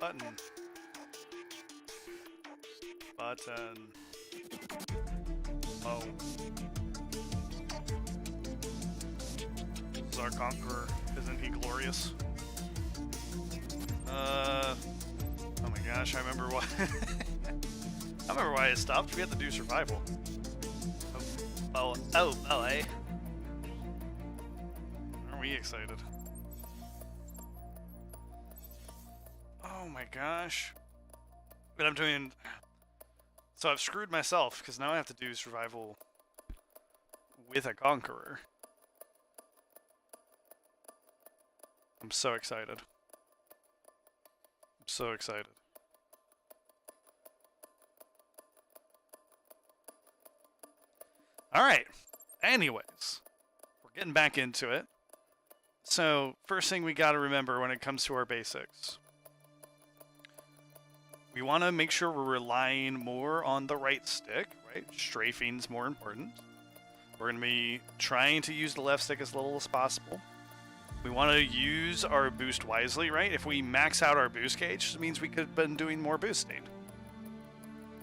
Button. Button. Oh. This is our Conqueror. Isn't he glorious? Oh my gosh, I remember why. I remember why it stopped. We had to do survival. Oh, eh? Aren't we excited? Oh my gosh. But I'm doing... So I've screwed myself, because now I have to do survival with a Conqueror. I'm so excited. I'm so excited. Alright. Anyways. We're getting back into it. So, first thing we gotta remember when it comes to our basics. We want to make sure we're relying more on the right stick, right? Strafing's more important. We're going to be trying to use the left stick as little as possible. We want to use our boost wisely, right? If we max out our boost gauge, it means we could have been doing more boosting.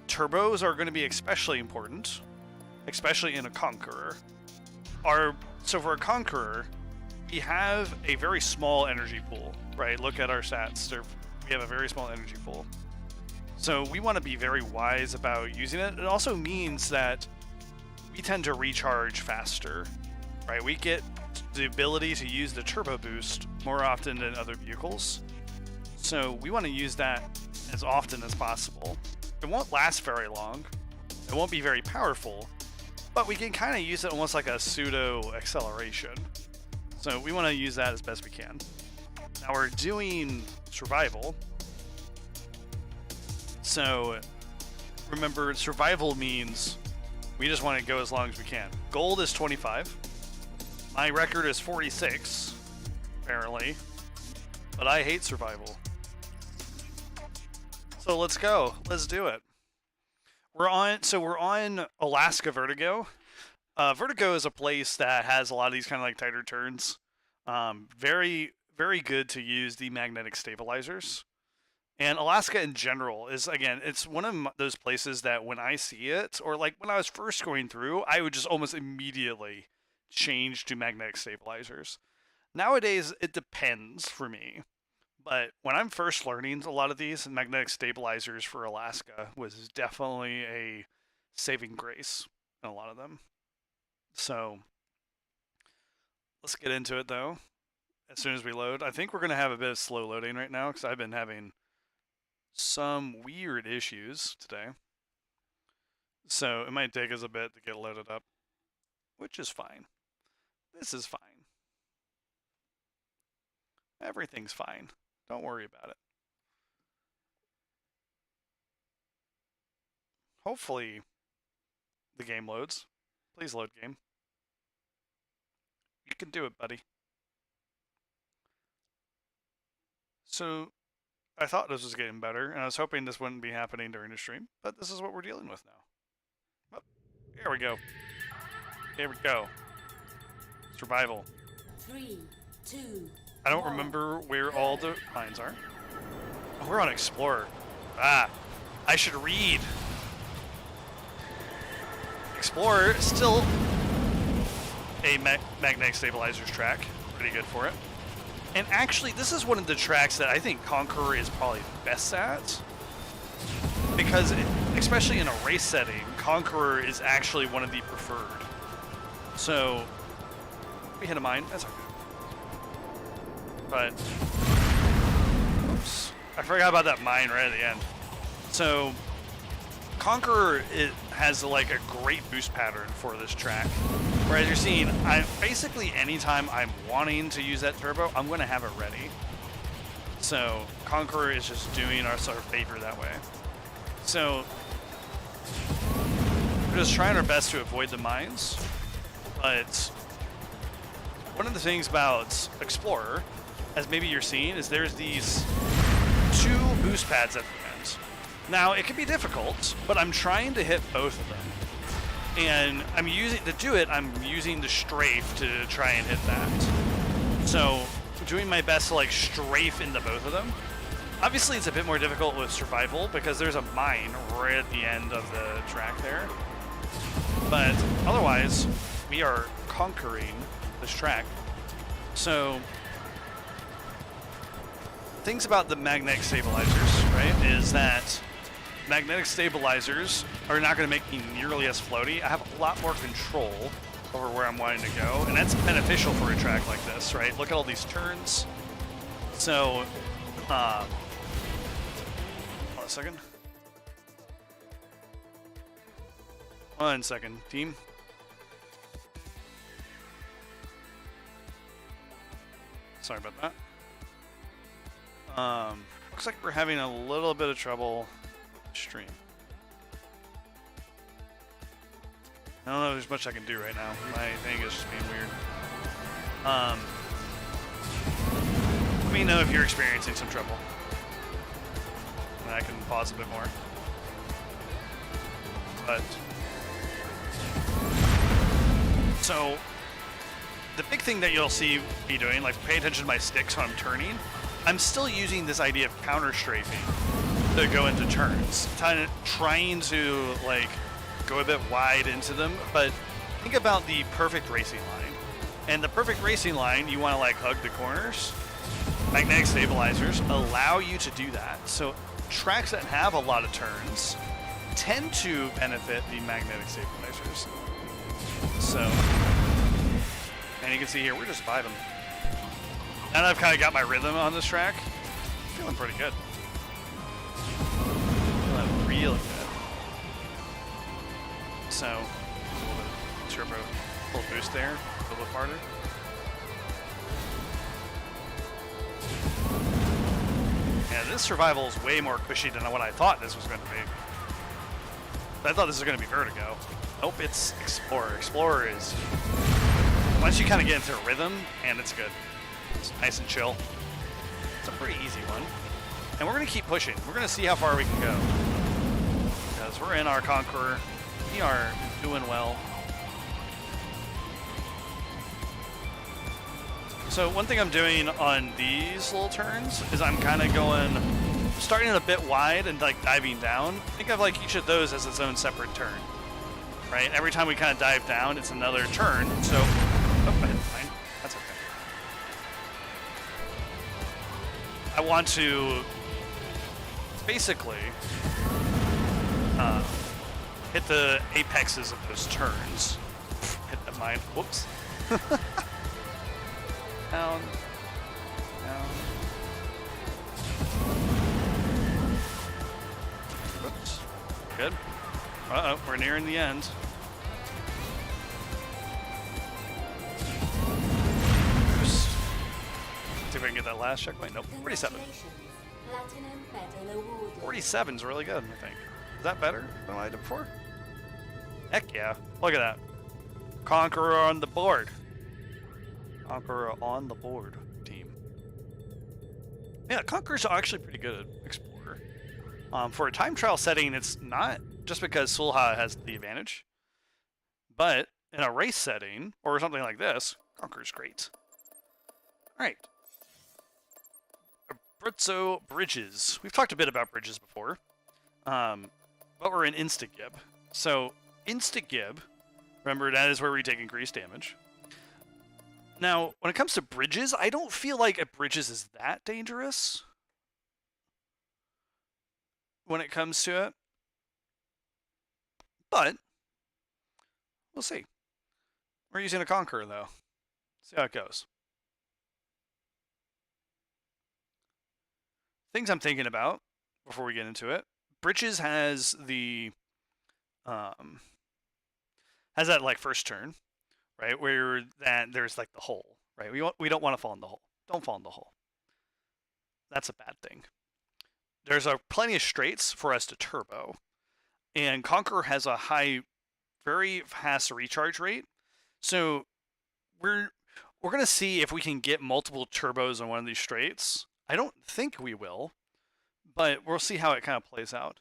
Turbos are going to be especially important, especially in a Conqueror. So for a Conqueror, we have a very small energy pool, right? Look at our stats. We have a very small energy pool. So we want to be very wise about using it. It also means that we tend to recharge faster, right? We get the ability to use the turbo boost more often than other vehicles. So we want to use that as often as possible. It won't last very long. It won't be very powerful, but we can kind of use it almost like a pseudo acceleration. So we want to use that as best we can. Now we're doing survival. So, remember, survival means we just want to go as long as we can. Gold is 25. My record is 46, apparently. But I hate survival. So let's go. Let's do it. We're on Alaska Vertigo. Vertigo is a place that has a lot of these kind of like tighter turns. Very, very good to use the magnetic stabilizers. And Alaska in general is, again, it's one of those places that when I see it, or like when I was first going through, I would just almost immediately change to magnetic stabilizers. Nowadays, it depends for me. But when I'm first learning a lot of these, magnetic stabilizers for Alaska was definitely a saving grace in a lot of them. So, let's get into it though, as soon as we load. I think we're going to have a bit of slow loading right now, because I've been having some weird issues today. So it might take us a bit to get loaded up, which is fine. This is fine. Everything's fine. Don't worry about it. Hopefully the game loads. Please load game. You can do it, buddy. So I thought this was getting better, and I was hoping this wouldn't be happening during the stream, but this is what we're dealing with now. Oh, here we go. Here we go. Survival. 3, 2. I don't remember where all the lines are. Oh, we're on Explorer. Ah, I should read. Explorer is still a magnetic stabilizers track. Pretty good for it. And actually, this is one of the tracks that I think Conqueror is probably best at. Because, especially in a race setting, Conqueror is actually one of the preferred. So, we hit a mine. That's okay. But, oops. I forgot about that mine right at the end. So, Conqueror, it has like a great boost pattern for this track. Whereas you're seeing, basically anytime I'm wanting to use that turbo, I'm going to have it ready. So Conqueror is just doing us our favor that way. So we're just trying our best to avoid the mines. But one of the things about Explorer, as maybe you're seeing, is there's these 2 boost pads at the end. Now, it can be difficult, but I'm trying to hit both of them. And I'm using the strafe to try and hit that. So, I'm doing my best to like strafe into both of them. Obviously, it's a bit more difficult with survival because there's a mine right at the end of the track there. But otherwise, we are conquering this track. So, things about the magnetic stabilizers, right, is that magnetic stabilizers are not going to make me nearly as floaty. I have a lot more control over where I'm wanting to go, and that's beneficial for a track like this, right? Look at all these turns. So, hold on a second. 1 second, team. Sorry about that. Looks like we're having a little bit of trouble with the stream. I don't know if there's much I can do right now. My thing is just being weird. Let me know if you're experiencing some trouble. And I can pause a bit more. But so the big thing that you'll see me doing, like pay attention to my sticks when I'm turning, I'm still using this idea of counter strafing to go into turns. Trying to like go a bit wide into them, but think about the perfect racing line. And the perfect racing line, you want to like hug the corners. Magnetic stabilizers allow you to do that. So tracks that have a lot of turns tend to benefit the magnetic stabilizers. So, and you can see here, we're just vibing. Now that I've kind of got my rhythm on this track, I'm feeling pretty good. Feeling really good. So, a little bit of turbo, a little boost there, a little bit farther. Yeah, this survival is way more cushy than what I thought this was going to be. I thought this was going to be Vertigo. Nope, it's Explorer. Explorer is... once you kind of get into a rhythm, and it's good. It's nice and chill. It's a pretty easy one. And we're going to keep pushing. We're going to see how far we can go. Because we're in our Conqueror. We are doing well. So one thing I'm doing on these little turns is I'm kind of going, starting a bit wide and like diving down. Think of like each of those as its own separate turn, right? Every time we kind of dive down, it's another turn. So, oh, I hit the line. That's okay. I want to basically hit the apexes of those turns. Hit that mine. Whoops. Down. Down. Whoops. Good. Uh-oh, we're nearing the end. Just see if I can get that last checkpoint. Nope. 47. 47's really good, I think. Is that better than what I did before? Heck yeah. Look at that. Conqueror on the board. Conqueror on the board, team. Yeah, Conqueror's actually pretty good at Explorer. For a time trial setting, it's not just because Sulha has the advantage, but in a race setting, or something like this, Conqueror's great. Alright. Abruzzo Bridges. We've talked a bit about bridges before, but we're in Insta-Gib. So, Insta-Gib, remember that is where we take increased damage. Now, when it comes to bridges, I don't feel like a bridges is that dangerous when it comes to it. But, we'll see. We're using a Conqueror, though. See how it goes. Things I'm thinking about before we get into it. Bridges has the... has that, like, first turn. Right, where that there's like the hole, right? We don't want to fall in the hole. Don't fall in the hole. That's a bad thing. There's plenty of straights for us to turbo, and Conqueror has a high, very fast recharge rate. So we're gonna see if we can get multiple turbos on one of these straights. I don't think we will, but we'll see how it kind of plays out.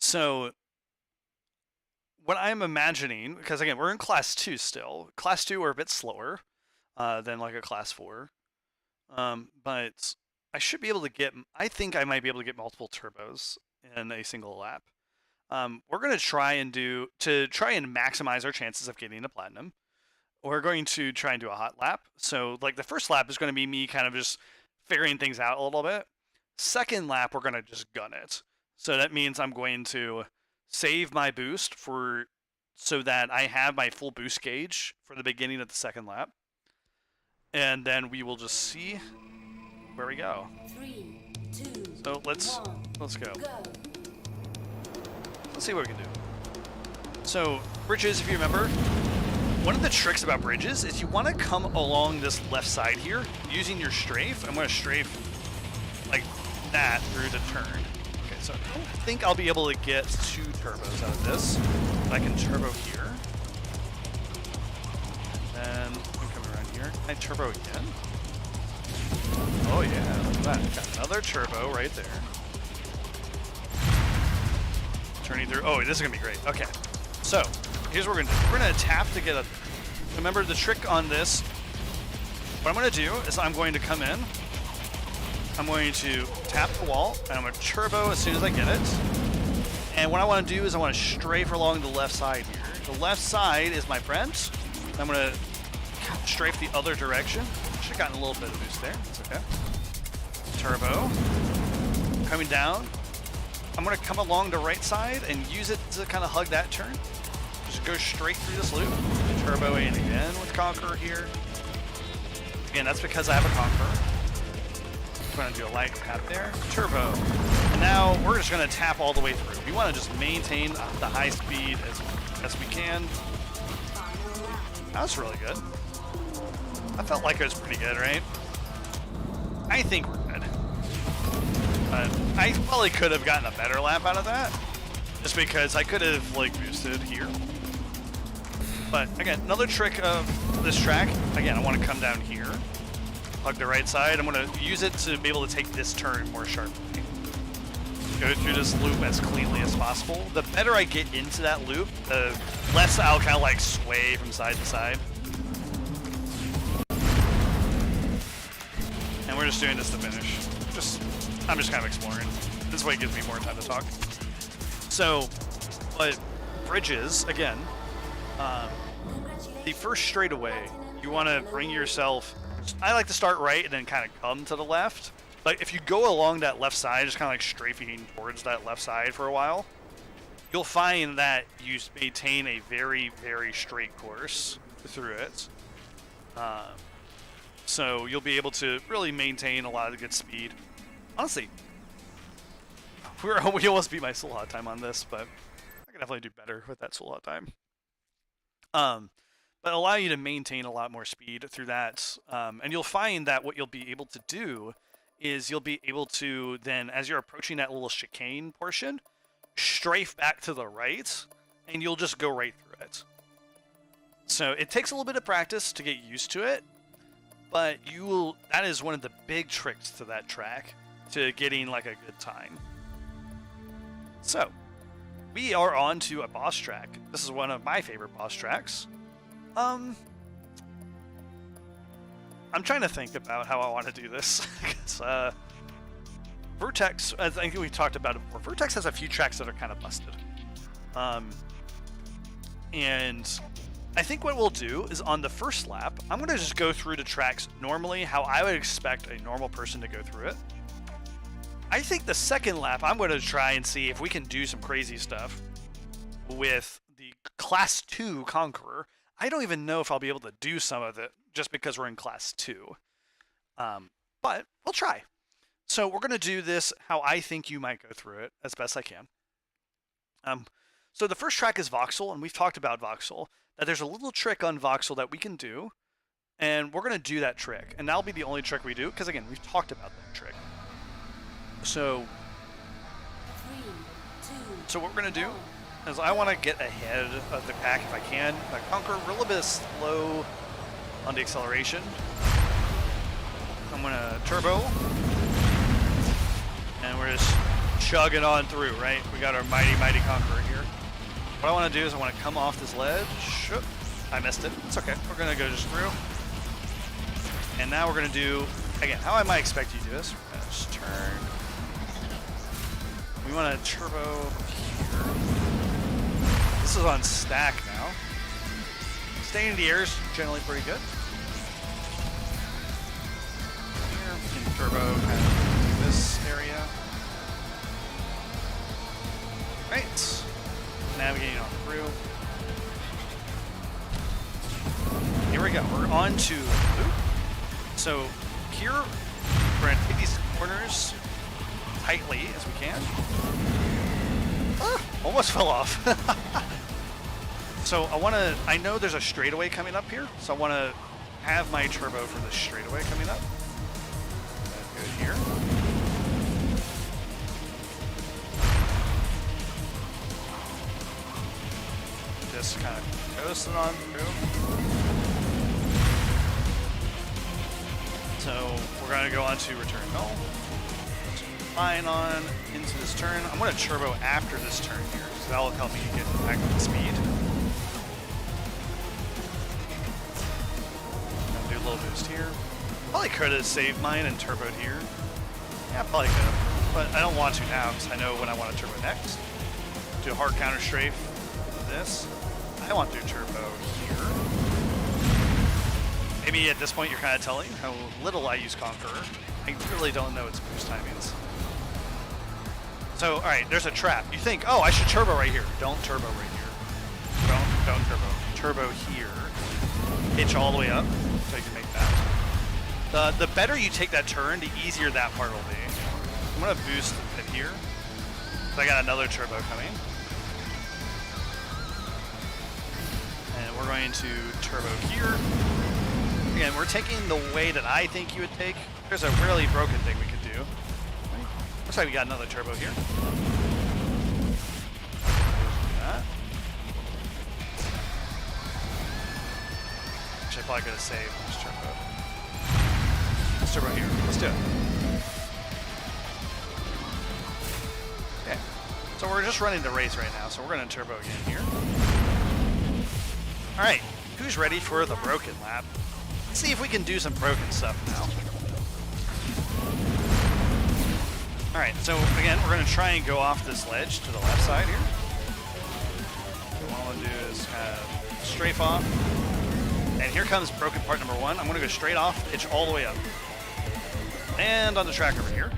So, what I'm imagining, because again, we're in Class 2 still. Class 2 are a bit slower. than like a class 4. But I should be able to get, I think I might be able to get multiple turbos in a single lap. We're going to try and maximize our chances of getting a platinum. We're going to try and do a hot lap. So like the first lap is going to be me kind of just figuring things out a little bit. Second lap, we're going to just gun it. So that means I'm going to save my boost so that I have my full boost gauge for the beginning of the second lap. And then we will just see where we go. 3, 2, So let's go. Let's see what we can do. So bridges, if you remember, one of the tricks about bridges is you want to come along this left side here using your strafe. I'm going to strafe like that through the turn. Okay, so I don't think I'll be able to get 2 turbos out of this. I can turbo here. And then I'm coming around here. Can I turbo again? Oh yeah, look at that. Got another turbo right there. Turning through. Oh, this is going to be great. Okay. So, here's what we're going to do. We're going to tap to get a... Remember, the trick on this, what I'm going to do is I'm going to come in. I'm going to tap the wall, and I'm going to turbo as soon as I get it. And what I want to do is I want to strafe along the left side here. The left side is my friend. I'm going to strafe the other direction. Should have gotten a little bit of boost there. That's okay. Turbo. Coming down. I'm going to come along the right side and use it to kind of hug that turn. Just go straight through this loop. Turbo in again with Conqueror here. Again, that's because I have a Conqueror. I'm going to do a light tap there. Turbo. And now we're just going to tap all the way through. We want to just maintain the high speed as we can. That was really good. I felt like it was pretty good, right? I think we're good. I probably could have gotten a better lap out of that, just because I could have like boosted here. But again, another trick of this track, again, I want to come down here, hug the right side. I'm going to use it to be able to take this turn more sharply. Go through this loop as cleanly as possible. The better I get into that loop, the less I'll kind of like sway from side to side. And we're just doing this to finish. I'm just kind of exploring. This way gives me more time to talk. So, but bridges, again, the first straightaway, you want to bring yourself, I like to start right and then kind of come to the left. Like if you go along that left side, just kind of like strafing towards that left side for a while, you'll find that you maintain a very, very straight course through it. So you'll be able to really maintain a lot of the good speed. Honestly, we almost beat my soul hot time on this, but I can definitely do better with that soul hot time. But allow you to maintain a lot more speed through that. And you'll find that what you'll be able to do is you'll be able to then, as you're approaching that little chicane portion, strafe back to the right, and you'll just go right through it. So it takes a little bit of practice to get used to it, but that is one of the big tricks to that track, to getting like a good time. So, we are on to a boss track. This is one of my favorite boss tracks. I'm trying to think about how I want to do this. Vertex, I think we talked about it before. Vertex has a few tracks that are kind of busted. And I think what we'll do is on the first lap, I'm going to just go through the tracks normally, how I would expect a normal person to go through it. I think the second lap, I'm going to try and see if we can do some crazy stuff with the Class 2 Conqueror. I don't even know if I'll be able to do some of it just because we're in Class 2. But we'll try. So we're going to do this how I think you might go through it as best I can. So the first track is Voxel, and we've talked about Voxel. That there's a little trick on Voxel that we can do, and we're going to do that trick. And that'll be the only trick we do, because again, we've talked about that trick. So what we're going to do is I want to get ahead of the pack if I can. I conquer a little bit slow on the acceleration. I'm going to turbo. And we're just chugging on through, right? We got our mighty, mighty Conqueror here. What I want to do is I want to come off this ledge. I missed it. It's okay. We're going to go just through. And now we're gonna do, again, how I might expect you to do this. We're gonna just turn. We want to turbo here. This is on stack now. Staying in the air is generally pretty good. Here we can turbo kind of this area. Right. Navigating on through. Here we go. We're on to loop. So here, we're going to take these corners tightly as we can. Ah, almost fell off. So I know there's a straightaway coming up here, so I want to have my turbo for the straightaway coming up. Good here. Just kind of coasting on through. So we're going to go on to return null. Fine on into this turn. I'm going to turbo after this turn here, so that will help me get back up to speed. Do a little boost here. Probably could have saved mine and turboed here. Yeah, probably could have, but I don't want to now because I know when I want to turbo next. Do a hard counter strafe with this. I want to turbo here. Maybe at this point you're kind of telling how little I use Conqueror. I really don't know its boost timings. So, all right, there's a trap. You think, oh, I should turbo right here. Don't turbo right here. Don't turbo. Turbo here. Hitch all the way up so you can make that. The better you take that turn, the easier that part will be. I'm gonna boost it here. So I got another turbo coming. And we're going to turbo here. Again, we're taking the way that I think you would take. There's a really broken thing we could do. Looks like we got another turbo here. That. Actually, I probably could have saved this turbo. Let's turbo here. Let's do it. Okay. So we're just running the race right now, so we're going to turbo again here. All right. Who's ready for the broken lap? Let's see if we can do some broken stuff now. Alright, so again, we're going to try and go off this ledge to the left side here. What I want to do is kind of strafe off. And here comes broken part number one. I'm going to go straight off, pitch all the way up. And on the track over here.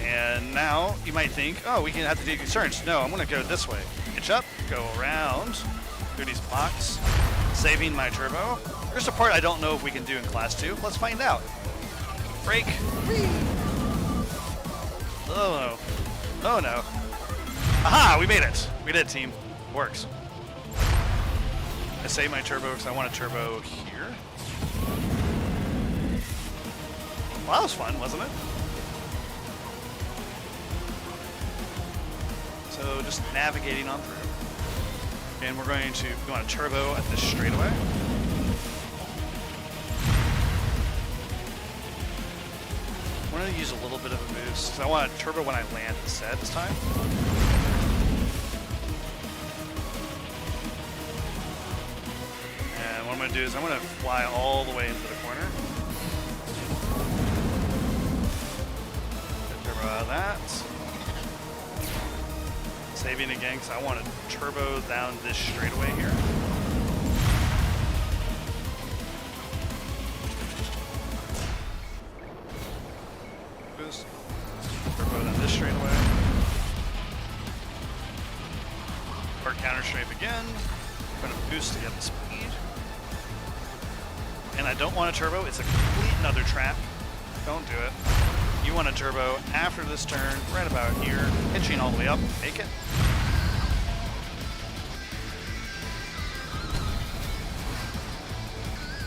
And now you might think, oh, we can have to do these turns. No, I'm going to go this way. Pitch up, go around through these blocks, saving my turbo. Here's a part I don't know if we can do in Class 2. Let's find out. Brake. Whee! Oh no. Oh no. Aha! We made it. We did, team. Works. I save my turbo because I want a turbo here. Well, that was fun, wasn't it? So just navigating on through. And we're going to go on a turbo at this straightaway. I'm going to use a little bit of a boost. I want a turbo when I land instead this time. And what I'm going to do is I'm going to fly all the way into the corner. Get turbo out of that. Saving again because I want to turbo down this straightaway here. Boost. Turbo down this straightaway. Or counter strafe again. I'm going to boost to get the speed. And I don't want a turbo. It's a complete another trap. Don't do it. You want a turbo after this turn, right about here, pitching all the way up, make it.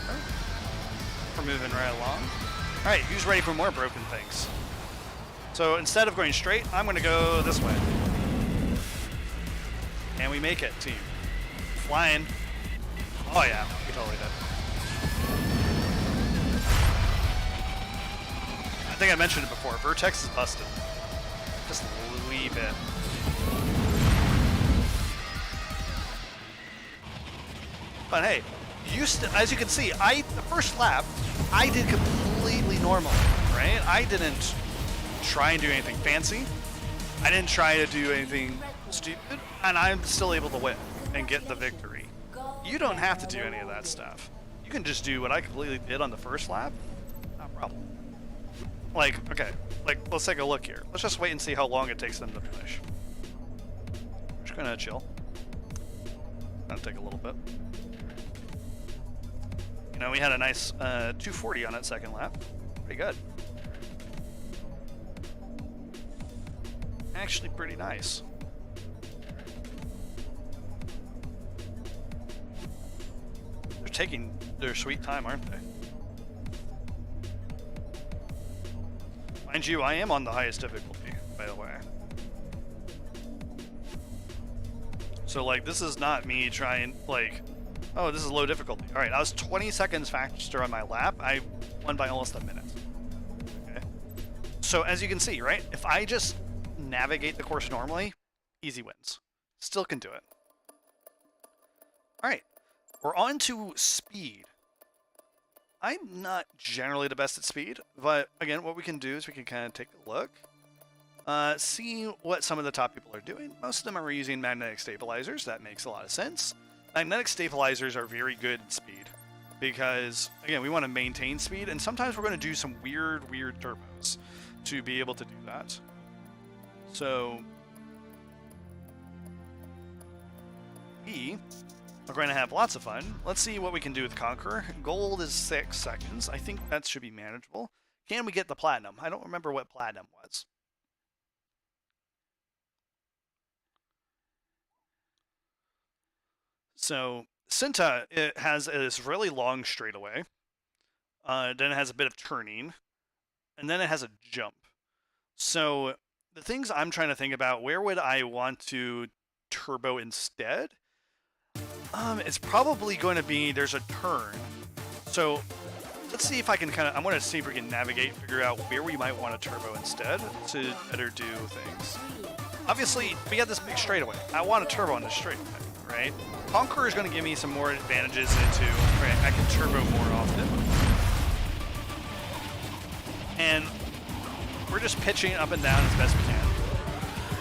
Okay. We're moving right along. All right, who's ready for more broken things? So instead of going straight, I'm going to go this way. And we make it, team. Flying. Oh yeah, we totally did. I think I mentioned it before. Vertex is busted. Just a wee bit. But hey, as you can see, the first lap, I did completely normal, right? I didn't try and do anything fancy. I didn't try to do anything stupid, and I'm still able to win and get the victory. You don't have to do any of that stuff. You can just do what I completely did on the first lap. No problem. Like, okay, like, let's take a look here. Let's just wait and see how long it takes them to finish. I'm just gonna chill. Gonna take a little bit. You know, we had a nice 240 on that second lap. Pretty good. Actually pretty nice. They're taking their sweet time, aren't they? Mind you, I am on the highest difficulty, by the way. So, like, this is not me trying, like, oh, this is low difficulty. Alright, I was 20 seconds faster on my lap. I won by almost a minute. Okay. So, as you can see, right? If I just navigate the course normally, easy wins. Still can do it. Alright, we're on to speed. I'm not generally the best at speed, but again, what we can do is we can kind of take a look, see what some of the top people are doing. Most of them are using magnetic stabilizers. That makes a lot of sense. Magnetic stabilizers are very good at speed because, again, we want to maintain speed, and sometimes we're going to do some weird turbos to be able to do that. So, we are going to have lots of fun. Let's see what we can do with Conqueror. Gold is 6 seconds. I think that should be manageable. Can we get the platinum? I don't remember what platinum was. So, Cinta, it has this really long straightaway. Then it has a bit of turning. And then it has a jump. So, the things I'm trying to think about, where would I want to turbo instead? It's probably going to be, there's a turn. So let's see if I can I'm going to see if we can navigate, figure out where we might want to turbo instead to better do things. Obviously, we got this big straightaway. I want to turbo on this straightaway, right? Conqueror is going to give me some more advantages into, right, I can turbo more often. And we're just pitching up and down as best we can.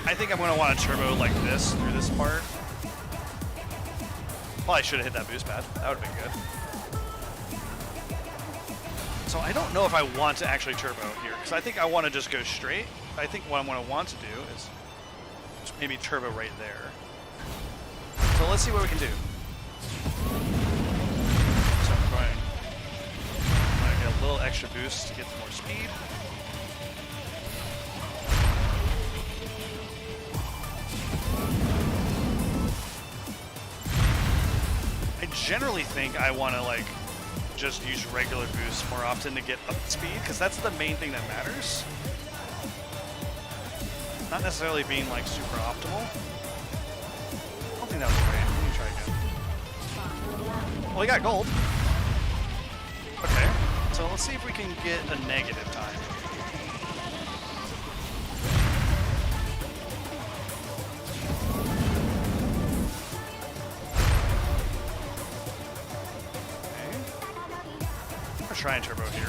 I think I'm going to want to turbo like this through this part. Well, I should have hit that boost pad. That would have been good. So I don't know if I want to actually turbo here, because I think I want to just go straight. I think what I'm going to want to do is just maybe turbo right there. So let's see what we can do. So I'm going to get a little extra boost to get some more speed. I generally think I want to, like, just use regular boosts more often to get up speed, because that's the main thing that matters. Not necessarily being, like, super optimal. I don't think that was great. Let me try again. Well, we got gold. Okay, so let's see if we can get a negative time. Try and turbo here.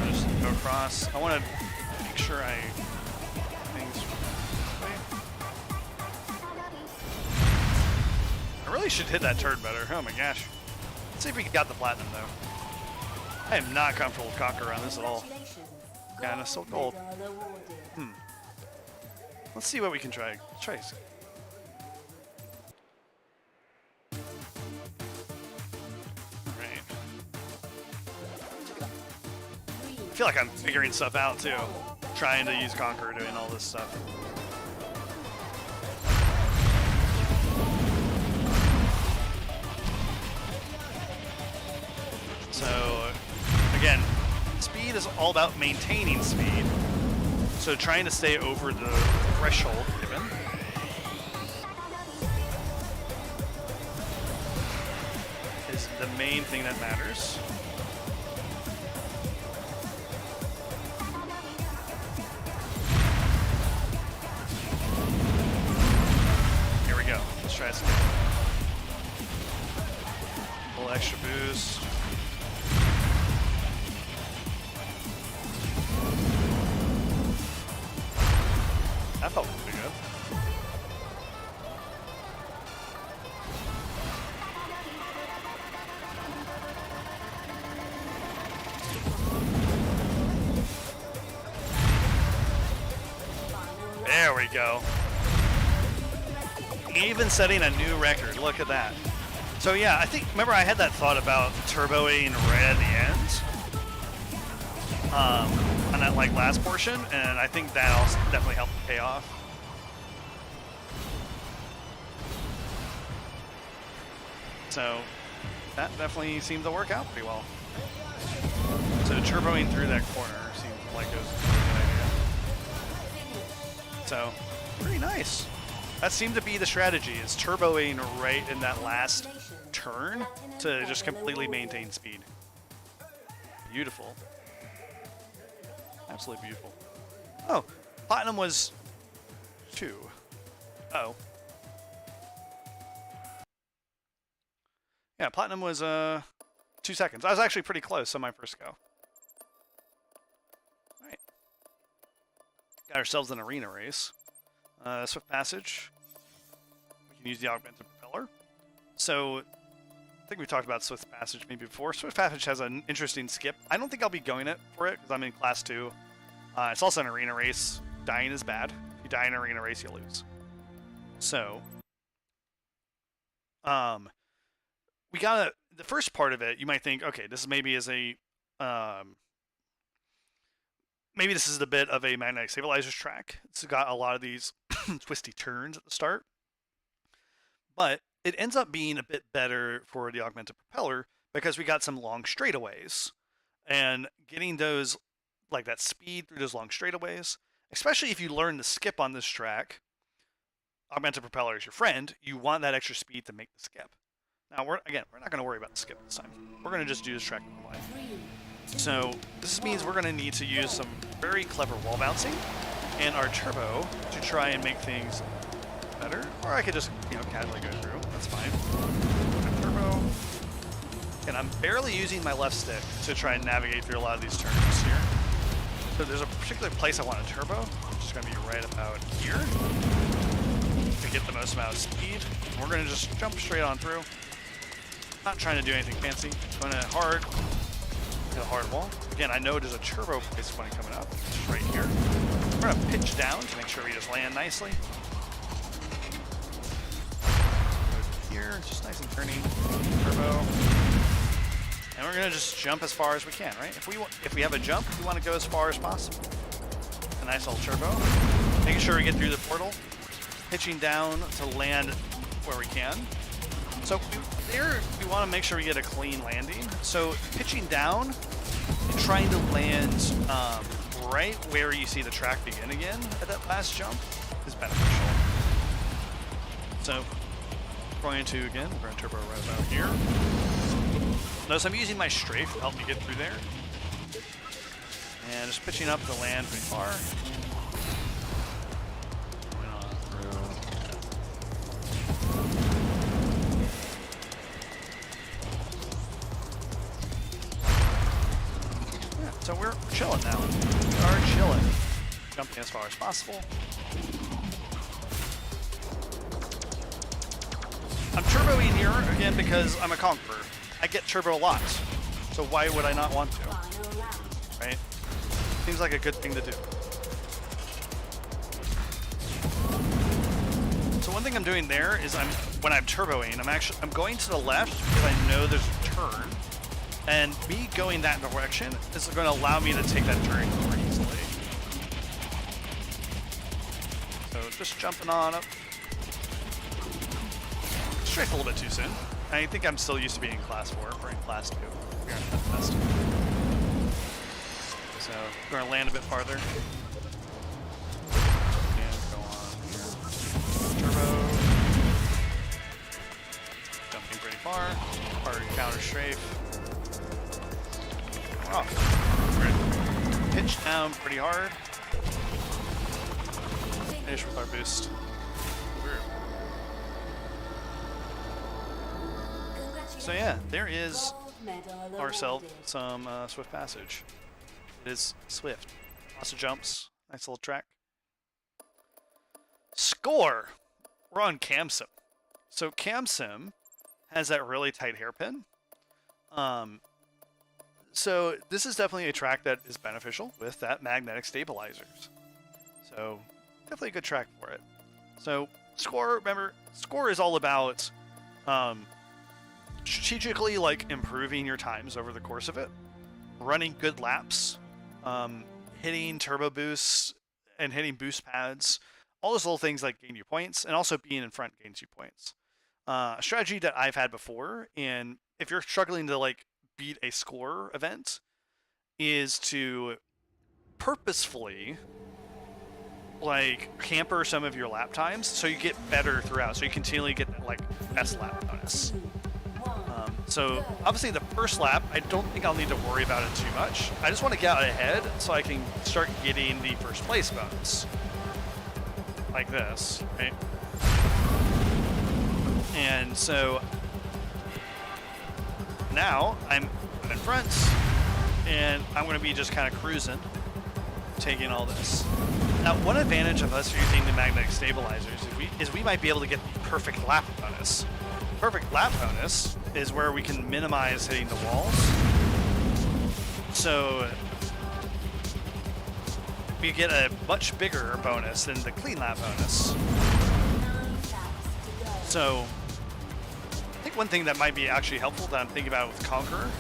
I'll just go across. I want to make sure things. I really should hit that turn better. Oh my gosh. Let's see if we got the platinum though. I am not comfortable with Conqueror on this at all. Yeah, and it's still gold. Let's see what we can try. Let's try. I feel like I'm figuring stuff out too, trying to use Conqueror, doing all this stuff. So, again, speed is all about maintaining speed. So trying to stay over the threshold given. Is the main thing that matters. Let's try this again. extra boost. That felt pretty good. There we go. Even setting a new record. Look at that. So yeah, I think, remember I had that thought about turboing right at the end on that like last portion, and I think that also definitely helped pay off. So that definitely seemed to work out pretty well. So turboing through that corner seemed like it was a really good idea. So pretty nice. That seemed to be the strategy, is turboing right in that last turn to just completely maintain speed. Beautiful. Absolutely beautiful. Oh, Platinum was 2. Oh. Yeah, Platinum was 2 seconds. I was actually pretty close on my first go. Alright. Got ourselves an arena race. Swift Passage. We can use the augmented propeller. So, I think we talked about Swift Passage maybe before. Swift Passage has an interesting skip. I don't think I'll be going for it because I'm in Class 2. It's also an arena race. Dying is bad. If you die in an arena race, you lose. So, we gotta, the first part of it, you might think, okay, this maybe is a, maybe this is a bit of a magnetic stabilizers track. It's got a lot of these twisty turns at the start. But it ends up being a bit better for the augmented propeller because we got some long straightaways. And getting those, like that speed through those long straightaways, especially if you learn to skip on this track, augmented propeller is your friend, you want that extra speed to make the skip. Now, we're not going to worry about the skip this time. We're going to just do this track normally. So this means we're going to need to use some very clever wall bouncing and our turbo to try and make things better. Or I could just, casually go through. That's fine. Turbo. And I'm barely using my left stick to try and navigate through a lot of these turns here. So there's a particular place I want a turbo, which is going to be right about here to get the most amount of speed. And we're going to just jump straight on through. Not trying to do anything fancy. Going to hard. Hit a hard wall. Again, I know there's a turbo place funny coming up. Just right here. We're going to pitch down to make sure we just land nicely. Go here, just nice and turny. Turbo. And we're going to just jump as far as we can, right? If we have a jump, we want to go as far as possible. A nice little turbo. Making sure we get through the portal. Pitching down to land where we can. So there, we want to make sure we get a clean landing. So pitching down and trying to land right where you see the track begin again at that last jump is beneficial. So we're going to turbo right about here. Notice I'm using my strafe to help me get through there. And just pitching up to land pretty far. So we're chilling now. We are chilling. Jumping as far as possible. I'm turboing here again because I'm a Conqueror. I get turbo a lot. So why would I not want to? Right? Seems like a good thing to do. So one thing I'm doing there is when I'm turboing, I'm going to the left because I know there's a turn. And me going that direction is going to allow me to take that turn more easily. So just jumping on up. Strafe a little bit too soon. I think I'm still used to being in Class 4. We're in Class 2. We're in the best. So we're going to land a bit farther. And go on here. Turbo. Jumping pretty far. Hard counter strafe. Oh, we're gonna pitch down pretty hard. Finish with our boost. So yeah, there is Gold medal ourselves awarded. some swift passage. It is swift. Lots of jumps. Nice little track. Score! We're on CamSim. So CamSim has that really tight hairpin. So this is definitely a track that is beneficial with that magnetic stabilizers. So definitely a good track for it. So score, remember, score is all about strategically like improving your times over the course of it, running good laps, hitting turbo boosts and hitting boost pads. All those little things like gain you points, and also being in front gains you points. A strategy that I've had before, and if you're struggling to like beat a score event, is to purposefully like hamper some of your lap times so you get better throughout, so you continually get that like best lap bonus. So obviously the first lap, I don't think I'll need to worry about it too much. I just want to get out ahead so I can start getting the first place bonus. Like this, right? And so now I'm in front, and I'm going to be just kind of cruising, taking all this. Now, one advantage of us using the magnetic stabilizers is we might be able to get the perfect lap bonus. Perfect lap bonus is where we can minimize hitting the walls. So we get a much bigger bonus than the clean lap bonus. 9 laps to go. So I think one thing that might be actually helpful that I'm thinking about with Conqueror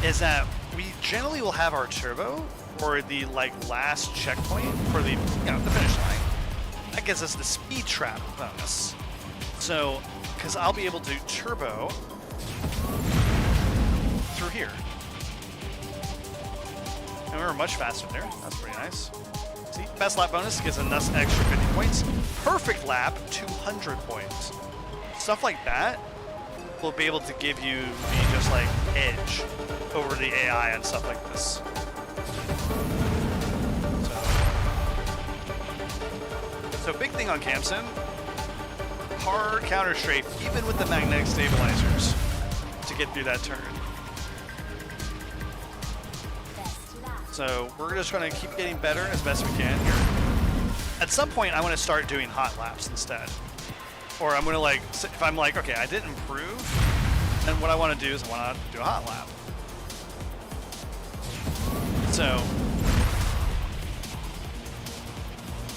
is that we generally will have our turbo for the like last checkpoint for the the finish line. That gives us the speed trap bonus. So because I'll be able to turbo through here. And we're much faster there. That's pretty nice. See, best lap bonus gives us extra 50 points. Perfect lap, 200 points. Stuff like that will be able to give you the just like edge over the AI and stuff like this. So big thing on CamSim, hard counter strafe, even with the magnetic stabilizers, to get through that turn. Best lap. So we're just going to keep getting better as best we can here. At some point, I want to start doing hot laps instead. Or I'm going to like, if I'm like, okay, I didn't improve, then what I want to do is I want to do a hot lap. So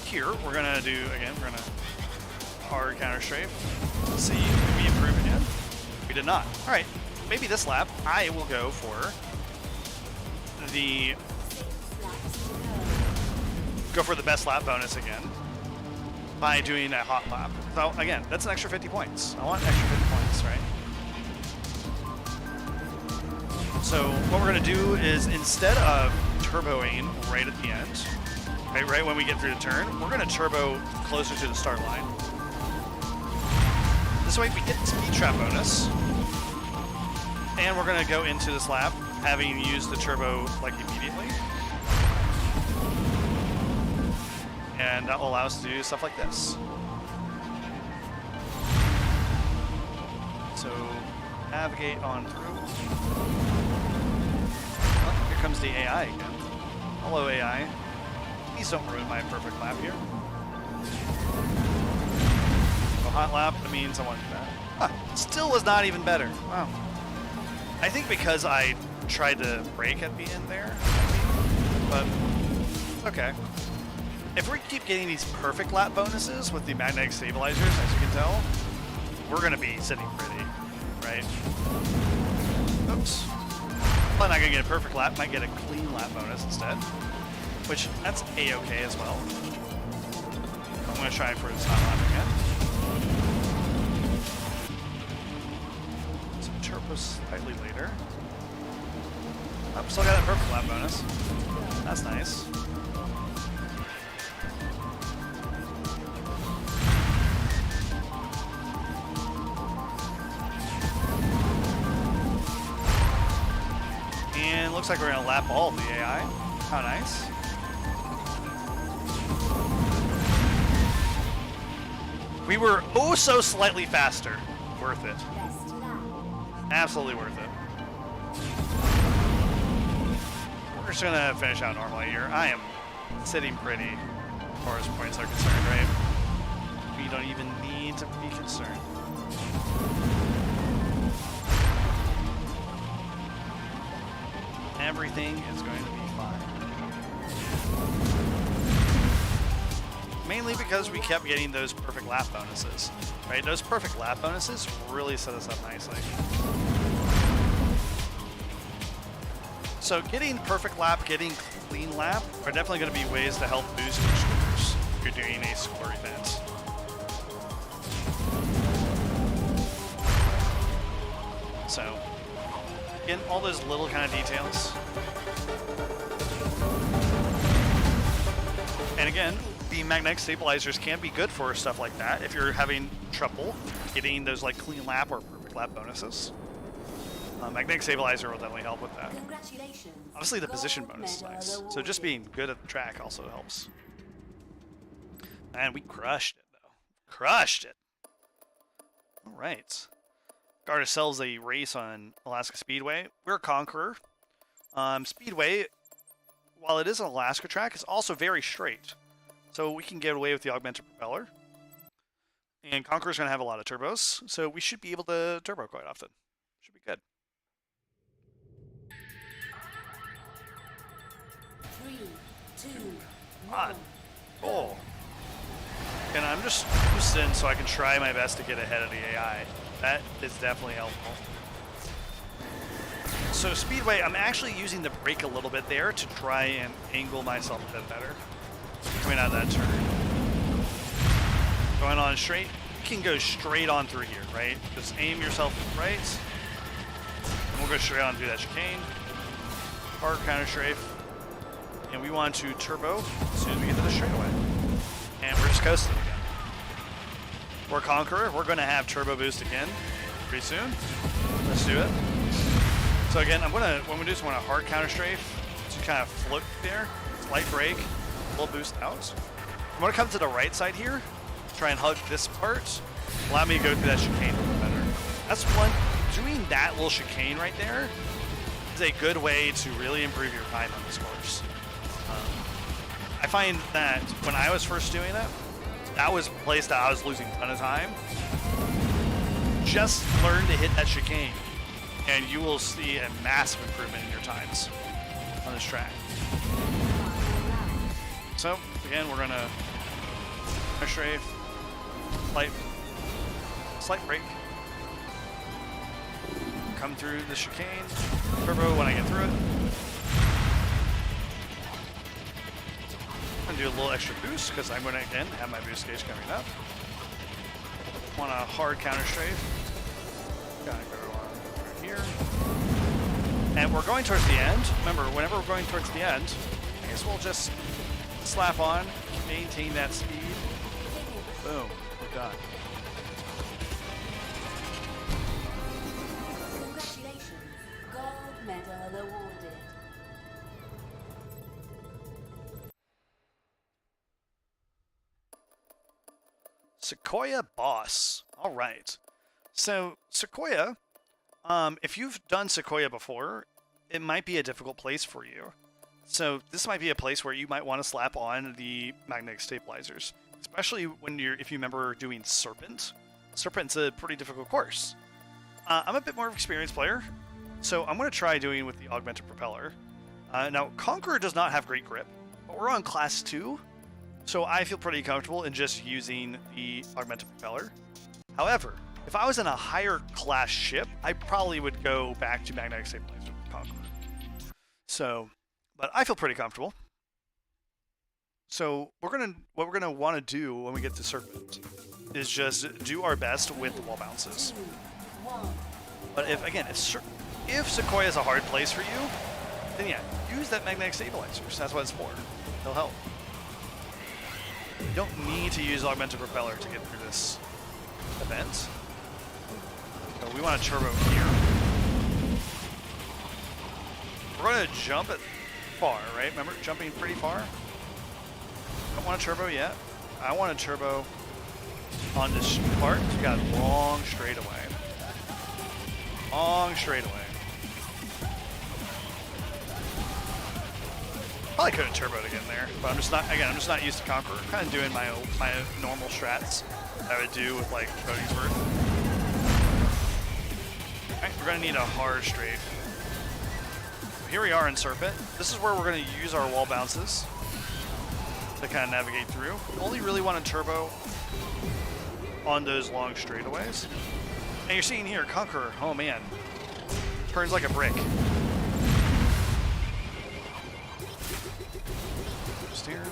here, we're going to do, again, we're going to hard counter strafe. Let's see if we improve again. We did not. All right, maybe this lap, I will go for the 6 laps to go. go for the best lap bonus again by doing a hot lap. So again, that's an extra 50 points. I want extra 50 points, right? So what we're gonna do is instead of turboing right at the end, right when we get through the turn, we're gonna turbo closer to the start line. This way we get the speed trap bonus, and we're gonna go into this lap having used the turbo like immediately. And that will allow us to do stuff like this. So navigate on through. Oh, here comes the AI again. Hello AI. Please don't ruin my perfect lap here. So hot lap, that means I want to do that. Huh, still was not even better. Wow. I think because I tried to brake at the end there, but okay. If we keep getting these perfect lap bonuses with the magnetic stabilizers, as you can tell, we're going to be sitting pretty, right? Oops. Probably not going to get a perfect lap, might get a clean lap bonus instead, which that's A-okay as well. I'm going to try for this hot lap again. Some turbo slightly later. Oh, still got that perfect lap bonus. That's nice. And looks like we're going to lap all of the AI. How nice. We were oh so slightly faster. Worth it. Best lap. Absolutely worth it. We're just gonna finish out normally here. I am sitting pretty as far as points are concerned, right? We don't even need to be concerned. Everything is going to be fine. Mainly because we kept getting those perfect lap bonuses, right? Those perfect lap bonuses really set us up nicely. So getting perfect lap, getting clean lap are definitely going to be ways to help boost your scores if you're doing a score event. So, again, all those little kind of details. And again, the magnetic stabilizers can be good for stuff like that if you're having trouble getting those like clean lap or perfect lap bonuses. Magnetic stabilizer will definitely help with that. Congratulations. Obviously, the position Gold bonus is medal nice. So awarded. just being good at the track also helps. And we crushed it, though. Crushed it. All right. Got ourselves a race on Alaska Speedway. We're Conqueror. Speedway, while it is an Alaska track, is also very straight. So we can get away with the augmented propeller. And Conqueror's going to have a lot of turbos, so we should be able to turbo quite often. Should be good. 3, 2, on. 1. Oh. And I'm just boosting so I can try my best to get ahead of the AI. That is definitely helpful. So Speedway, I'm actually using the brake a little bit there to try and angle myself a bit better. Coming out of that turn. Going on straight. You can go straight on through here, right? Just aim yourself right. And we'll go straight on through that chicane. Hard counter strafe. And we want to turbo as soon as we get to the straightaway. And we're just coasting again. We're Conqueror. We're going to have turbo boost again pretty soon. Let's do it. So again, what I'm going to do is I want a hard counter strafe to kind of float there. Slight brake, a little boost out. I'm going to come to the right side here. Try and hug this part. Allow me to go through that chicane a little better. That's one. Doing that little chicane right there is a good way to really improve your time on this course. I find that when I was first doing it, that was a place that I was losing a ton of time. Just learn to hit that chicane, and you will see a massive improvement in your times on this track. So, again, we're going to strafe, slight brake, come through the chicane, turbo when I get through it. I'm going to do a little extra boost because I'm going to, again, have my boost gauge coming up. Want a hard counter strafe. Gotta go on right here. And we're going towards the end. Remember, whenever we're going towards the end, I guess we'll just slap on, maintain that speed. Boom, we're done. Congratulations. Gold medal awarded. Sequoia Boss. All right. So Sequoia, if you've done Sequoia before, it might be a difficult place for you. So this might be a place where you might want to slap on the magnetic stabilizers, especially when if you remember doing Serpent. Serpent's a pretty difficult course. I'm a bit more of an experienced player, so I'm going to try doing with the augmented propeller. Now, Conqueror does not have great grip, but we're on class 2, so I feel pretty comfortable in just using the augmented propeller. However, if I was in a higher class ship, I probably would go back to magnetic stabilizer with Conqueror. So, but I feel pretty comfortable. So what we're gonna want to do when we get to Serpent is just do our best with the wall bounces. 2, 1. But if Sequoia is a hard place for you, then yeah, use that magnetic stabilizers. That's what it's for. They'll help. You don't need to use augmented propeller to get through this event. So we want to turbo here. We're going to jump it far, right? Remember, jumping pretty far? Don't want to turbo yet. I want to turbo on this part. You got long straightaway. Long straightaway. Probably could have turboed again there, but I'm just not. Again, I'm just not used to Conqueror. I'm kind of doing my normal strats that I would do with like Codysworth. All right, we're gonna need a hard straight. Here we are in Serpent. This is where we're gonna use our wall bounces to kind of navigate through. We only really want to turbo on those long straightaways. And you're seeing here, Conqueror. Oh man, turns like a brick. Here.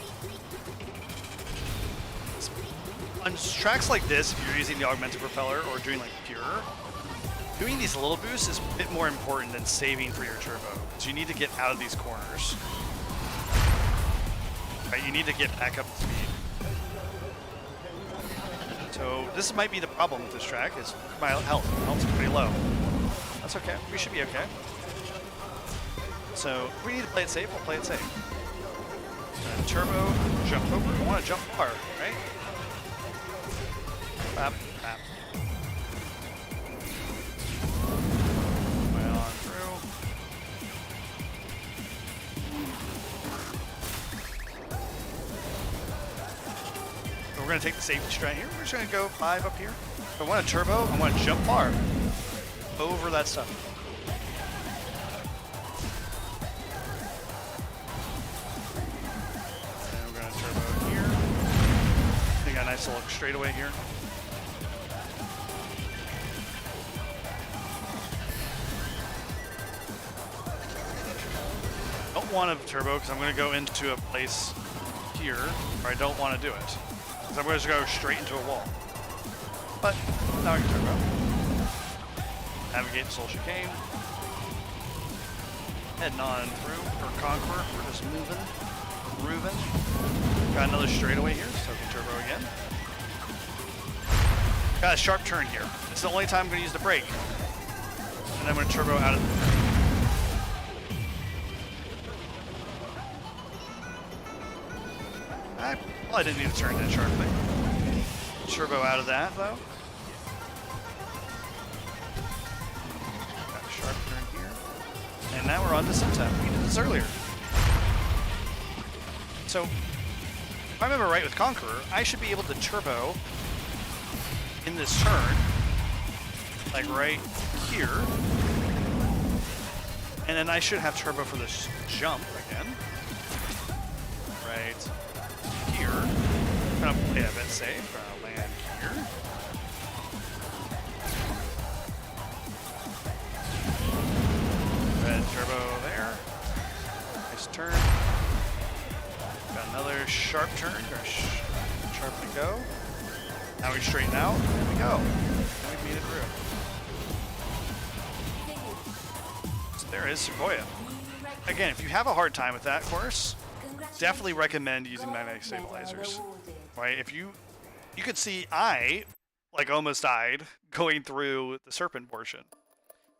On tracks like this, if you're using the augmented propeller or doing like pure, doing these little boosts is a bit more important than saving for your turbo. So you need to get out of these corners. Right, you need to get back up to speed. So this might be the problem with this track is my health. Health's pretty low. That's okay. We should be okay. So if we need to play it safe, we'll play it safe. Turbo, jump over. I want to jump far, right? Bap, bap. Way on through. So we're going to take the safety strat here. We're just going to go 5 up here. If I want to turbo, I want to jump far over that stuff. Nice little straightaway here. Don't want to turbo because I'm going to go into a place here where I don't want to do it. Because I'm going to go straight into a wall. But now I can turbo. Navigate Soul Chicane. Heading on through for Conqueror. We're just moving, grooving. Got another straightaway here, so I can turbo again. Got a sharp turn here. It's the only time I'm going to use the brake. And I'm going to turbo out of the turn. I probably didn't need to turn that sharply. Turbo out of that, though. Got a sharp turn here. And now we're on to Suntap. We did this earlier. So, if I remember right with Conqueror, I should be able to turbo in this turn, like right here, and then I should have turbo for this jump again, right here. I'm gonna play a bit safe. Gonna land here. Red turbo there. Nice turn. Got another sharp turn. Sharply go. Now we straighten out. There we go. And we beat it through. So there is Sequoia. Again, if you have a hard time with that course, definitely recommend using magnetic stabilizers. Right? If you could see I like almost died going through the Serpent portion.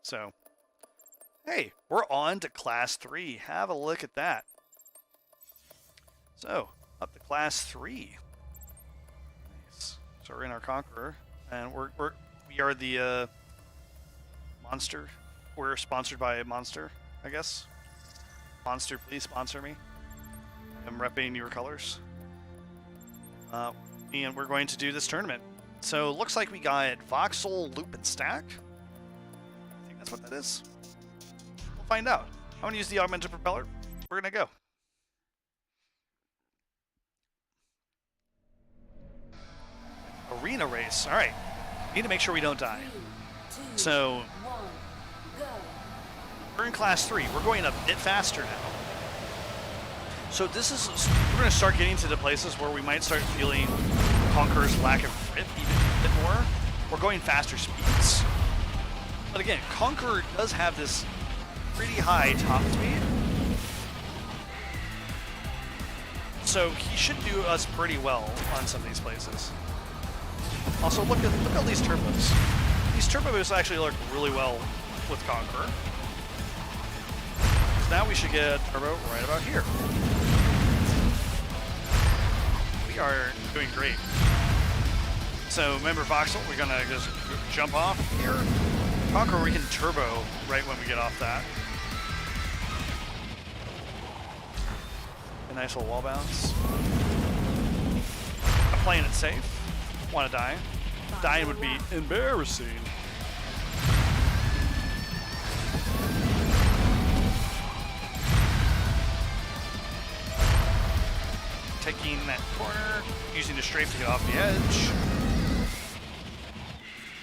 So hey, we're on to Class 3. Have a look at that. So up to Class 3. So we're in our Conqueror, and we are the Monster. We're sponsored by Monster, I guess. Monster, please sponsor me. I'm repping your colors. And we're going to do this tournament. So it looks like we got Voxel, Loop, and Stack. I think that's what that is. We'll find out. I'm going to use the augmented propeller. We're going to go. Arena race. All right. Need to make sure we don't die. So we're in Class 3. We're going a bit faster now. So this is, we're going to start getting to the places where we might start feeling Conqueror's lack of grip even a bit more. We're going faster speeds. But again, Conqueror does have this pretty high top speed. So he should do us pretty well on some of these places. Also, look at all these turbos. These turbo boosts actually work really well with Conqueror. So now we should get a turbo right about here. We are doing great. So remember Voxel, we're gonna just jump off here. Conqueror, we can turbo right when we get off that. A nice little wall bounce. I'm playing it safe. Want to die. Dying would be embarrassing. Taking that corner, using the strafe to get off the edge.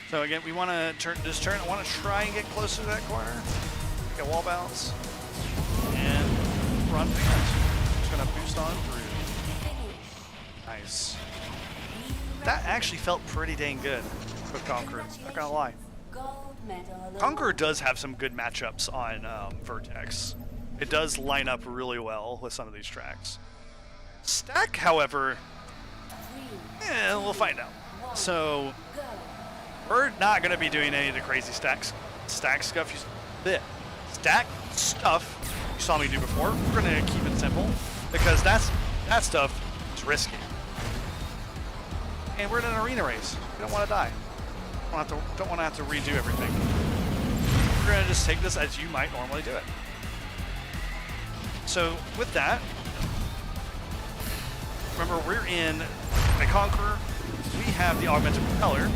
So again, we want to turn this turn. I want to try and get closer to that corner. Get wall bounce and run fast. Just gonna boost on through. Nice. That actually felt pretty dang good with Conqueror. Not gonna lie. Conqueror does have some good matchups on Vertex. It does line up really well with some of these tracks. Stack, however, we'll find out. So we're not going to be doing any of the crazy stack stuff. Stack stuff you saw me do before. We're going to keep it simple because that stuff is risky. And we're in an arena race. We don't want to die. Don't want to have to redo everything. We're going to just take this as you might normally do it. So with that, remember, we're in a Conqueror. We have the augmented propeller.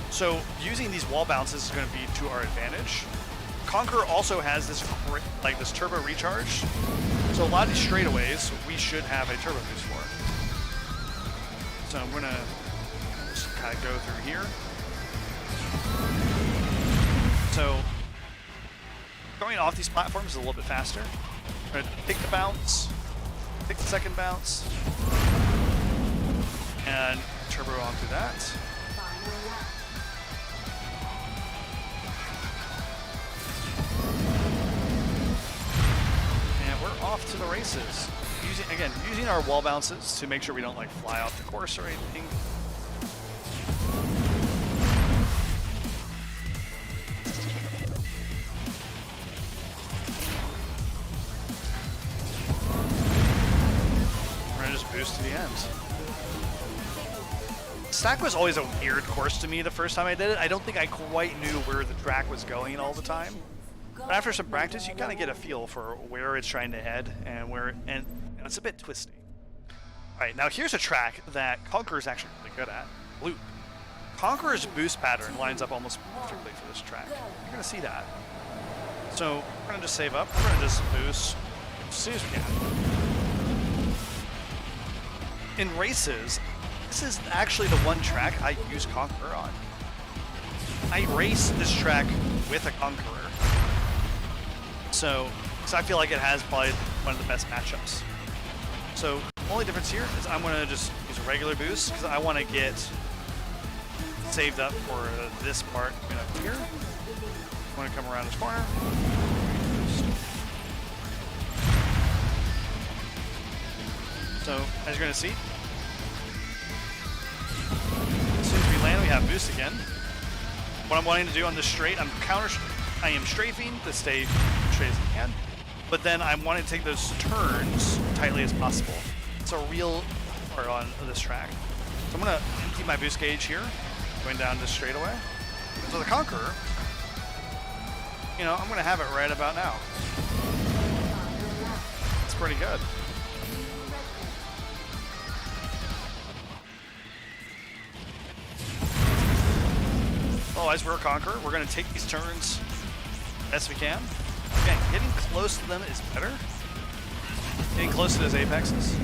So using these wall bounces is going to be to our advantage. Conqueror also has this this turbo recharge. So a lot of these straightaways we should have a turbo boost for. So I'm going to just kind of go through here. So going off these platforms is a little bit faster. I'm going to pick the bounce. Pick the second bounce, and turbo onto that. And we're off to the races. Using our wall bounces to make sure we don't like fly off the course or anything. Boost to the end. Stack was always a weird course to me the first time I did it. I don't think I quite knew where the track was going all the time. But after some practice, you kind of get a feel for where it's trying to head and it's a bit twisty. All right, now here's a track that Conqueror is actually really good at. Loop. Conqueror's boost pattern lines up almost perfectly for this track. You're going to see that. So we're going to just save up. We're going to just boost as soon as we can. In races, this is actually the one track I use Conqueror on. I race this track with a Conqueror. So I feel like it has probably one of the best matchups. So the only difference here is I'm going to just use a regular boost because I want to get saved up for this part right up here. I'm going to come around this corner. So, as you're going to see, as soon as we land, we have boost again. What I'm wanting to do on this straight, I am strafing to stay straight as I can, but then I'm wanting to take those turns tightly as possible. It's a real part on this track. So I'm going to empty my boost gauge here, going down this straightaway. So the Conqueror, I'm going to have it right about now. It's pretty good. Otherwise, we're a Conqueror. We're going to take these turns best we can. Again, getting close to them is better. Getting close to those apexes.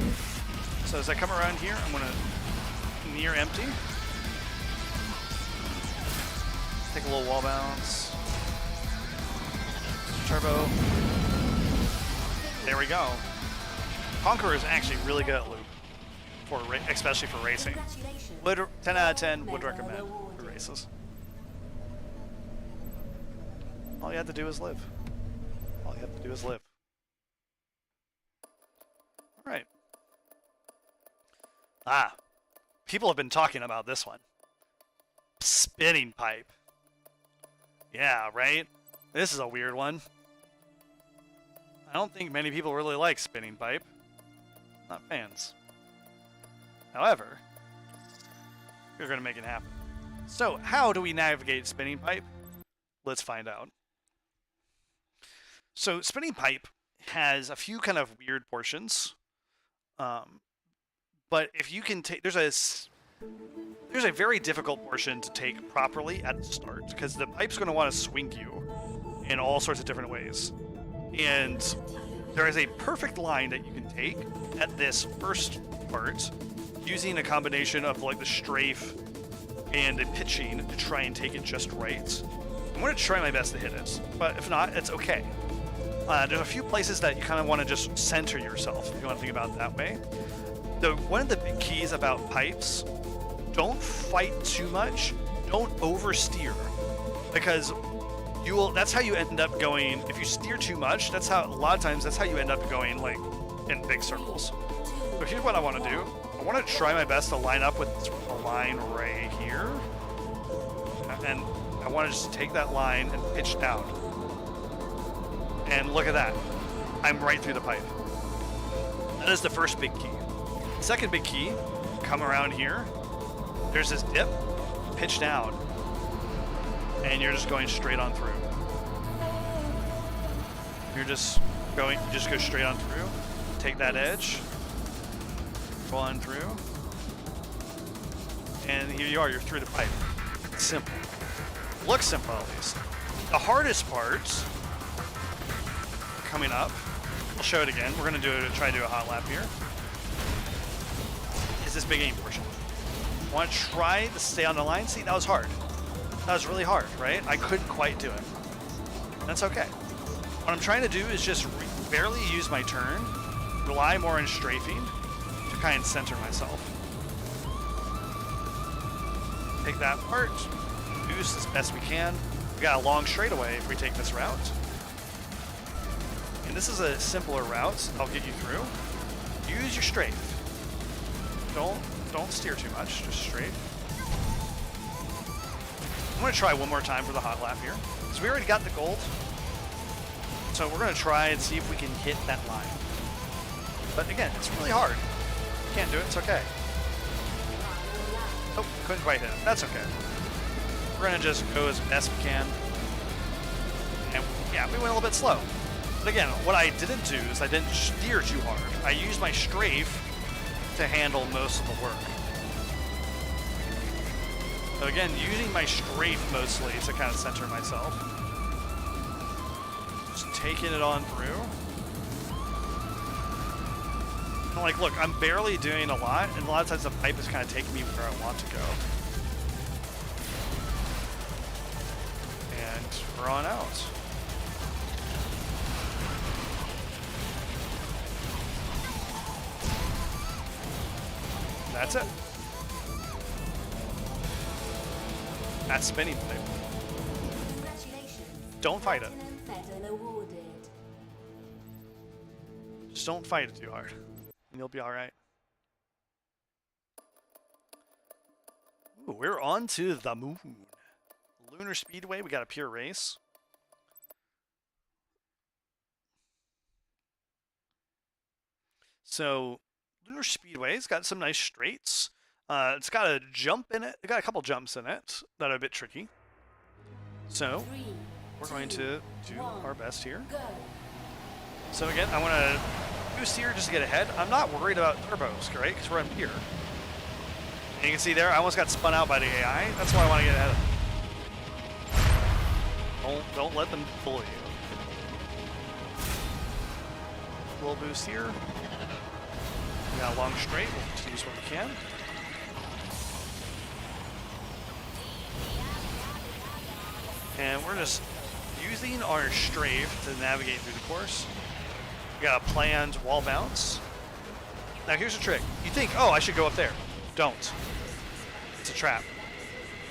So as I come around here, I'm going to near empty. Take a little wall bounce. Turbo. There we go. Conqueror is actually really good at loop, especially for racing. 10 out of 10 would recommend for races. All you have to do is live. All you have to do is live. All right. People have been talking about this one. Spinning pipe. Yeah, right? This is a weird one. I don't think many people really like spinning pipe. Not fans. However, we're going to make it happen. So, how do we navigate spinning pipe? Let's find out. So spinning pipe has a few kind of weird portions, but if you can take, there's a very difficult portion to take properly at the start because the pipe's going to want to swing you in all sorts of different ways, and there is a perfect line that you can take at this first part using a combination of like the strafe and the pitching to try and take it just right. I'm going to try my best to hit it, but if not, it's okay. There's a few places that you kind of want to just center yourself if you want to think about it that way. One of the big keys about pipes, don't fight too much, don't oversteer, because that's how you end up going. If you steer too much, a lot of times that's how you end up going like in big circles. So here's what I want to do. I want to try my best to line up with a line right here, and I want to just take that line and pitch down. And look at that. I'm right through the pipe. That is the first big key. Second big key, come around here. There's this dip, pitch down, and you're just going straight on through. You just go straight on through, take that edge, go on through, and here you are, you're through the pipe. It's simple. Looks simple at least. The hardest part coming up, I'll show it again. We're gonna try to do a hot lap here. Is this big aim portion. I want to try to stay on the line. See, that was hard. That was really hard, right? I couldn't quite do it. That's okay. What I'm trying to do is just barely use my turn, rely more on strafing to kind of center myself. Take that part, boost as best we can. We got a long straightaway if we take this route. And this is a simpler route. I'll get you through. Use your strafe. Don't steer too much, just straight. I'm going to try one more time for the hot lap here. So we already got the gold. So we're going to try and see if we can hit that line. But again, it's really hard. Can't do it, it's okay. Oh, couldn't quite hit it. That's okay. We're going to just go as best we can. And yeah, we went a little bit slow. But again, what I didn't do is I didn't steer too hard. I used my strafe to handle most of the work. So again, using my strafe mostly to kind of center myself. Just taking it on through. And like, look, I'm barely doing a lot, and a lot of times the pipe is kind of taking me where I want to go. And we're on out. That's it. That's spinning pipe. Don't fight it. Just don't fight it too hard, and you'll be all right. Ooh, we're on to the moon. Lunar Speedway. We got a pure race. So Lunar Speedway's got some nice straights. It's got a jump in it. It got a couple jumps in it that are a bit tricky. So we're going to do our best here. So again, I want to boost here just to get ahead. I'm not worried about turbos, right? Because we're in here. And you can see there, I almost got spun out by the AI. That's why I want to get ahead of them. Don't let them bully you. A little boost here. We got a long straight. We'll just use what we can. And we're just using our strafe to navigate through the course. We got a planned wall bounce. Now here's the trick. You think, oh, I should go up there. Don't. It's a trap.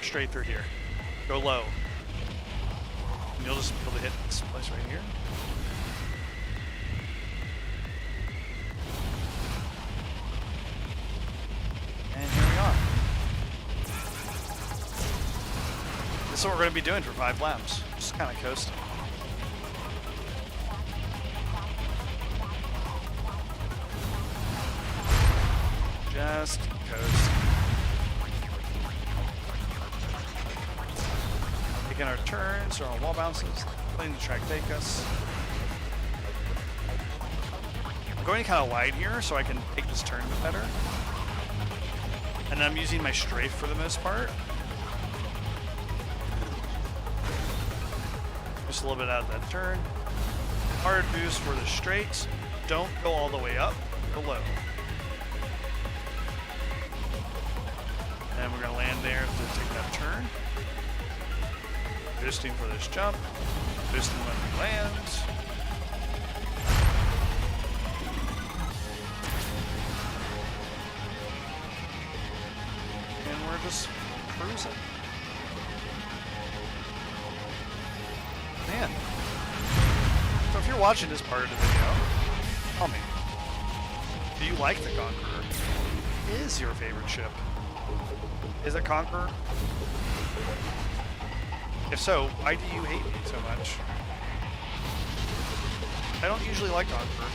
Straight through here. Go low. And you'll just be able to hit this place right here. And here we are. This is what we're going to be doing for 5 laps. Just kind of coasting. Just coasting. Taking taking our turns or our wall bounces, letting the track take us. I'm going kind of wide here so I can take this turn a bit better. And I'm using my strafe for the most part. Just a little bit out of that turn. Hard boost for the straights. Don't go all the way up, go low. And we're going to land there to take that turn. Boosting for this jump. Boosting when we land. And we're just cruising. Man. So if you're watching this part of the video, tell me, do you like the Conqueror? Is your favorite ship? Is it Conqueror? If so, why do you hate me so much? I don't usually like Conqueror.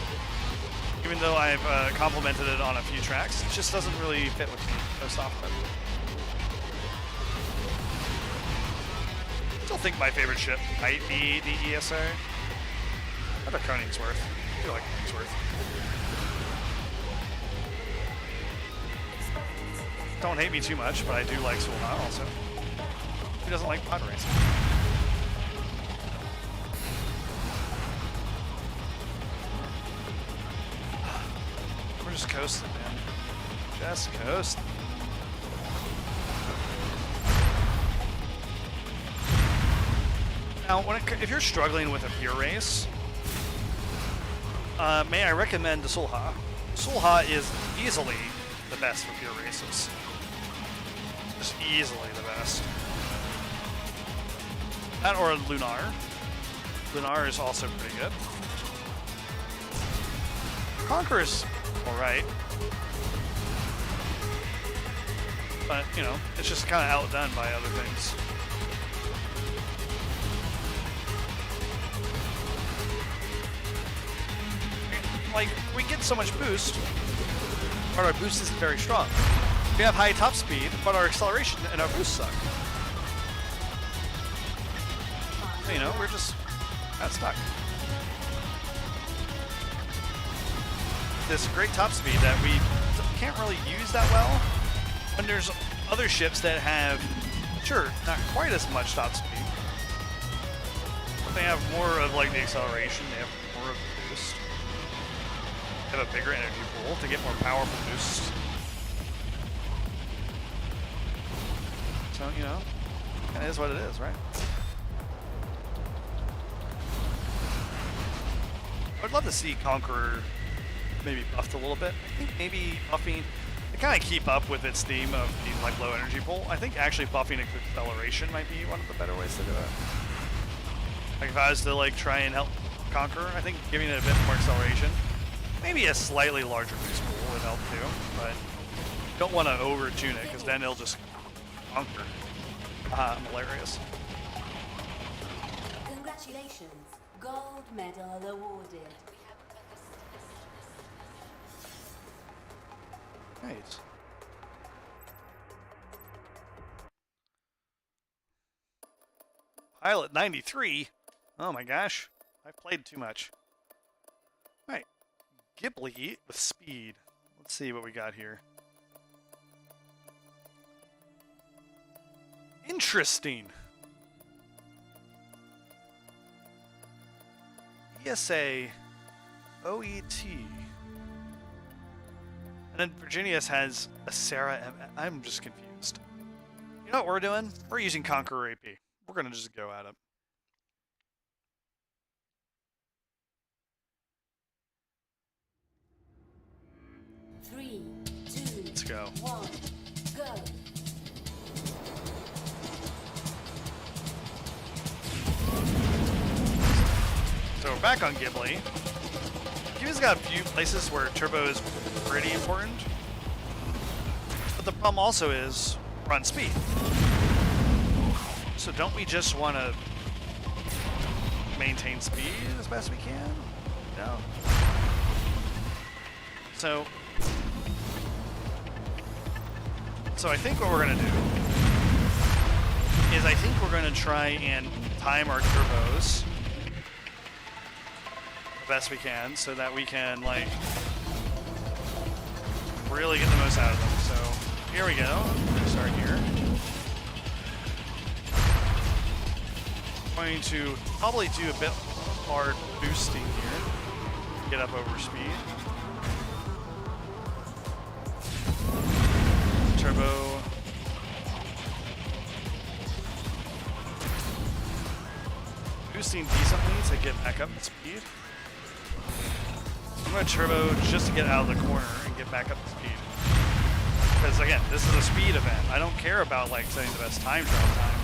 Even though I've complimented it on a few tracks, it just doesn't really fit with me most often. I still think my favorite ship might be the ESA. What about Koningsworth? I feel like Koningsworth. Don't hate me too much, but I do like Sulhan also. Who doesn't like pod racing? We're just coasting, man. Just coasting. Now, if you're struggling with a pure race, may I recommend the Sulha? Sulha is easily the best for pure races. Just easily the best. That or Lunar. Lunar is also pretty good. Conqueror's alright. But, you know, it's just kind of outdone by other things. Like, we get so much boost, but our boost isn't very strong. We have high top speed, but our acceleration and our boost suck. So, you know, we're just not stuck. This great top speed that we can't really use that well when there's other ships that have, sure, not quite as much top speed, but they have more of like the acceleration, they have more of the boost. They have a bigger energy pool to get more powerful boosts. So, you know, it is what it is, right? I'd love to see Conqueror maybe buffed a little bit. I think maybe buffing to kind of keep up with its theme of being like low energy pool. I think actually buffing acceleration might be one of the better ways to do it. Like if I was to like try and help Conqueror, I think giving it a bit more acceleration, maybe a slightly larger boost pool would help too. But don't want to over tune it because then it'll just conquer. I'm hilarious. Congratulations. Gold medal awarded. Nice. Pilot 93? Oh my gosh. I played too much. Alright. Ghibli with speed. Let's see what we got here. Interesting. ESA OET. And then Virginius has a Sarah M. I'm just confused. You know what we're doing? We're using Conqueror AP. We're going to just go at it. Three, two, Let's go. 1, go. So we're back on Ghibli. Ghibli's got a few places where turbo is pretty important. But the problem also is run speed. So don't we just want to maintain speed as best we can? No. So I think what we're going to do is I think we're going to try and time our turbos the best we can so that we can, like, really get the most out of them. So here we go. Start here. Going to probably do a bit hard boosting here. Get up over speed. Turbo. Boosting decently to get back up to speed. I'm going to turbo just to get out of the corner and get back up to speed. Because again, this is a speed event. I don't care about like setting the best time trial time.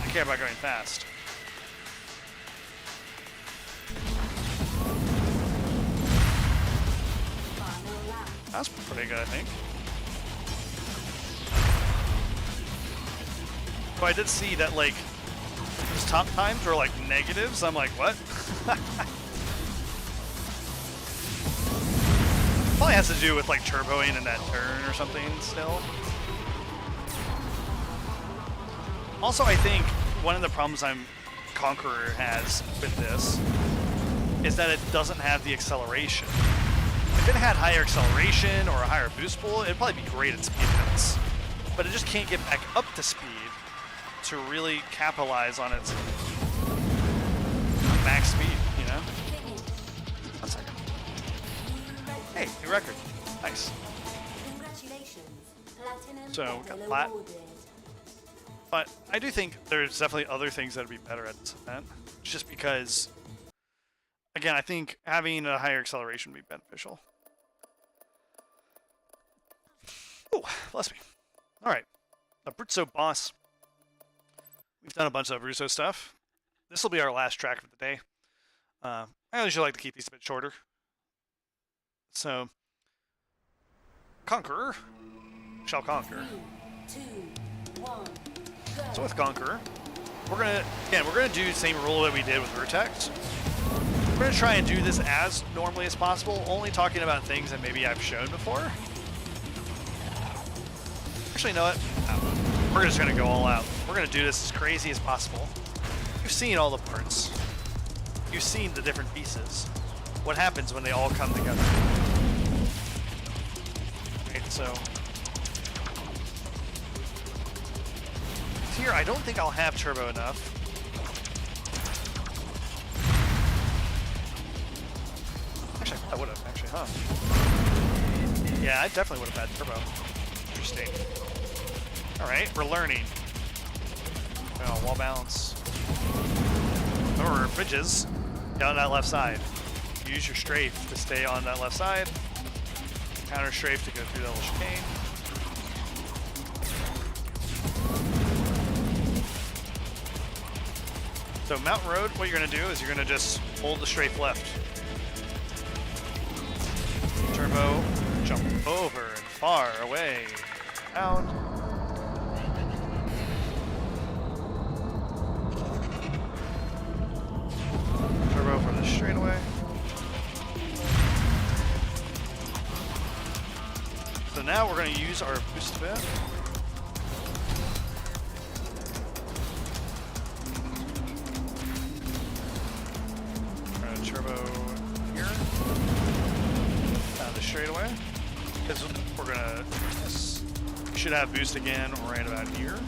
I care about going fast. That's pretty good, I think. So I did see that like his top times were like negatives. I'm like, what? Probably has to do with like turboing in that turn or something still. Also, I think one of the problems Conqueror has with this is that it doesn't have the acceleration. If it had higher acceleration or a higher boost pool, it'd probably be great at speed events. But it just can't get back up to speed to really capitalize on its max speed, you know? 1 second. Hey, new record. Nice. Congratulations. Platinum So, we got plat. awarded. But I do think there's definitely other things that would be better at this event. Just because, again, I think having a higher acceleration would be beneficial. Oh, bless me. Alright. Abruzzo boss. We've done a bunch of Abruzzo stuff. This will be our last track of the day. I usually like to keep these a bit shorter. So, Conqueror shall conquer. 3, 2, 1, go. So with Conqueror, we're gonna do the same rule that we did with Vertex. We're gonna try and do this as normally as possible, only talking about things that maybe I've shown before. Actually, you know what? No. We're just gonna go all out. We're gonna do this as crazy as possible. You've seen all the parts. You've seen the different pieces. What happens when they all come together? Right, so here, I don't think I'll have turbo enough. Actually, I would have, actually, huh? Yeah, I definitely would have had turbo. Interesting. Alright, we're learning. Oh, wall balance. Remember, bridges down that left side. Use your strafe to stay on that left side. Counter strafe to go through that little chicane. So Mountain Road, what you're going to do is you're going to just hold the strafe left. Turbo, jump over and far away. Out. Turbo for the straightaway. So now we're going to use our boost bit. Turbo here. Down the straightaway. Because we're gonna we should have boost again right about here.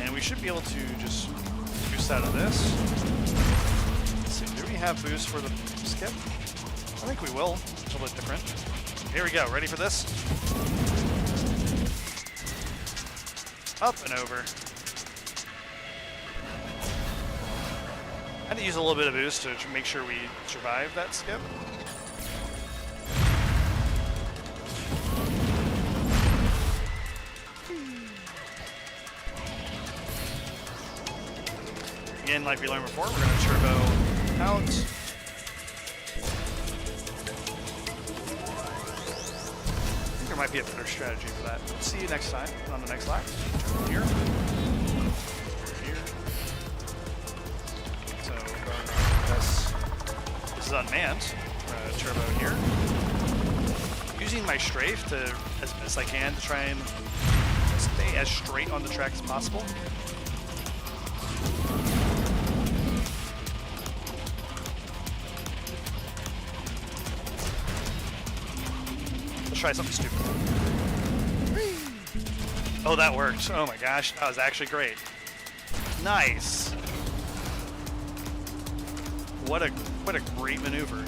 And we should be able to just boost out of this. Let's see, do we have boost for the skip? I think we will. It's a little bit different. Here we go. Ready for this? Up and over. I had to use a little bit of boost to make sure we survive that skip. Again, like we learned before, we're going to turbo out. There might be a better strategy for that. See you next time on the next lap. Here. Here. So, this is unmanned. Turbo here. Using my strafe to, as best I can, to try and stay as straight on the track as possible. Let's try something stupid. Oh, that worked. Oh my gosh, that was actually great. Nice. What a great maneuver.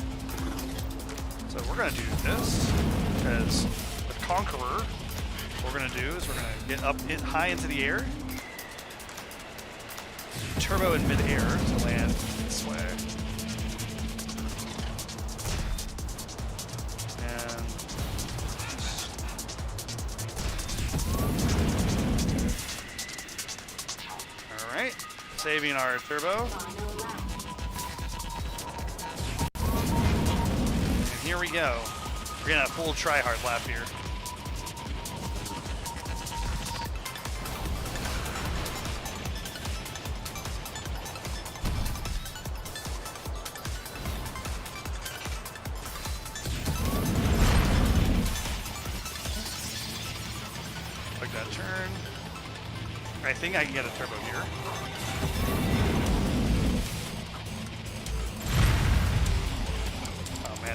So we're gonna do this because with Conqueror, what we're gonna do is we're gonna get up high into the air, turbo in mid-air to land this way, and all right, saving our turbo. Here we go. We're gonna full try-hard lap here. Like that turn. I think I can get a turbo here.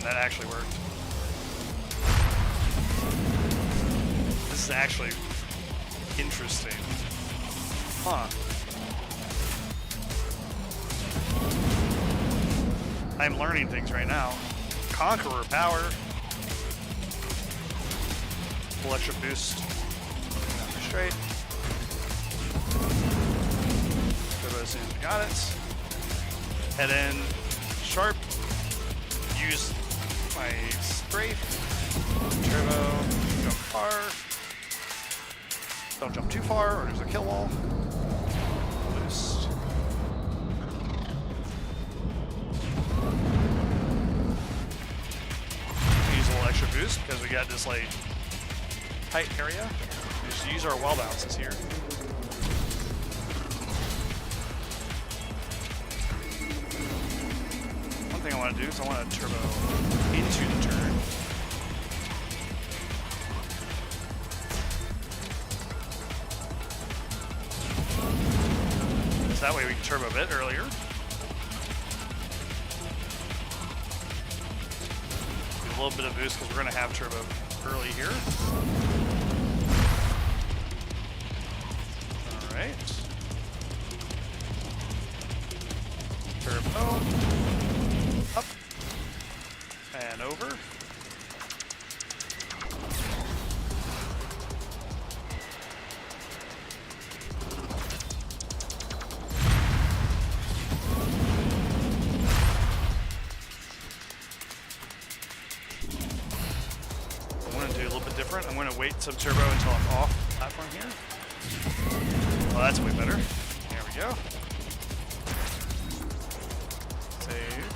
That actually worked. This is actually interesting. Huh. I'm learning things right now. Conqueror power. Full extra boost. Straight. Turbo as soon as we got it. Head in sharp. Use my strafe, turbo, jump far, don't jump too far or there's a kill wall, boost, use a little extra boost because we got this like tight area, just use our wall bounces here. One thing I want to do is I want to turbo into the turn. So that way we can turbo a bit earlier. Do a little bit of boost because we're going to have turbo early here. Alright. Turbo. Up. And over. I'm going to do a little bit different. I'm going to wait some turbo until I'm off the platform here. Well, that's way better. There we go. Save.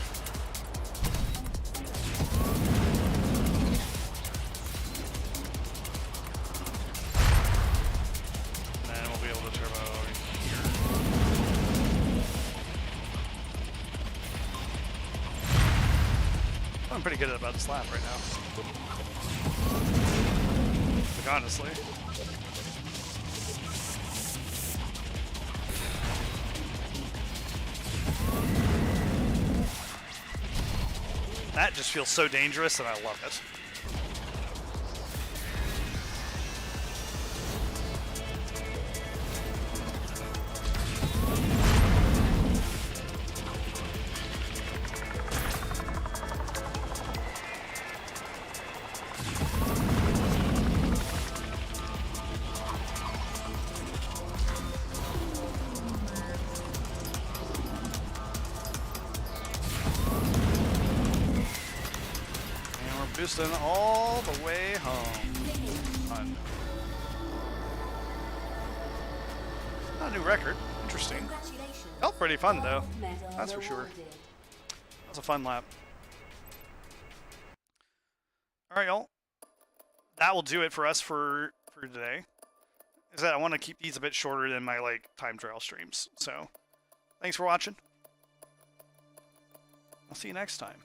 And then we'll be able to turbo here. I'm pretty good about this lap right now. Like, honestly. That just feels so dangerous and I love it. Boosting all the way home. Fun. Not a new record. Interesting. Felt pretty fun though. That's for sure. That was a fun lap. Alright, y'all. That will do it for us for today. Is that I want to keep these a bit shorter than my time trial streams. So thanks for watching. I'll see you next time.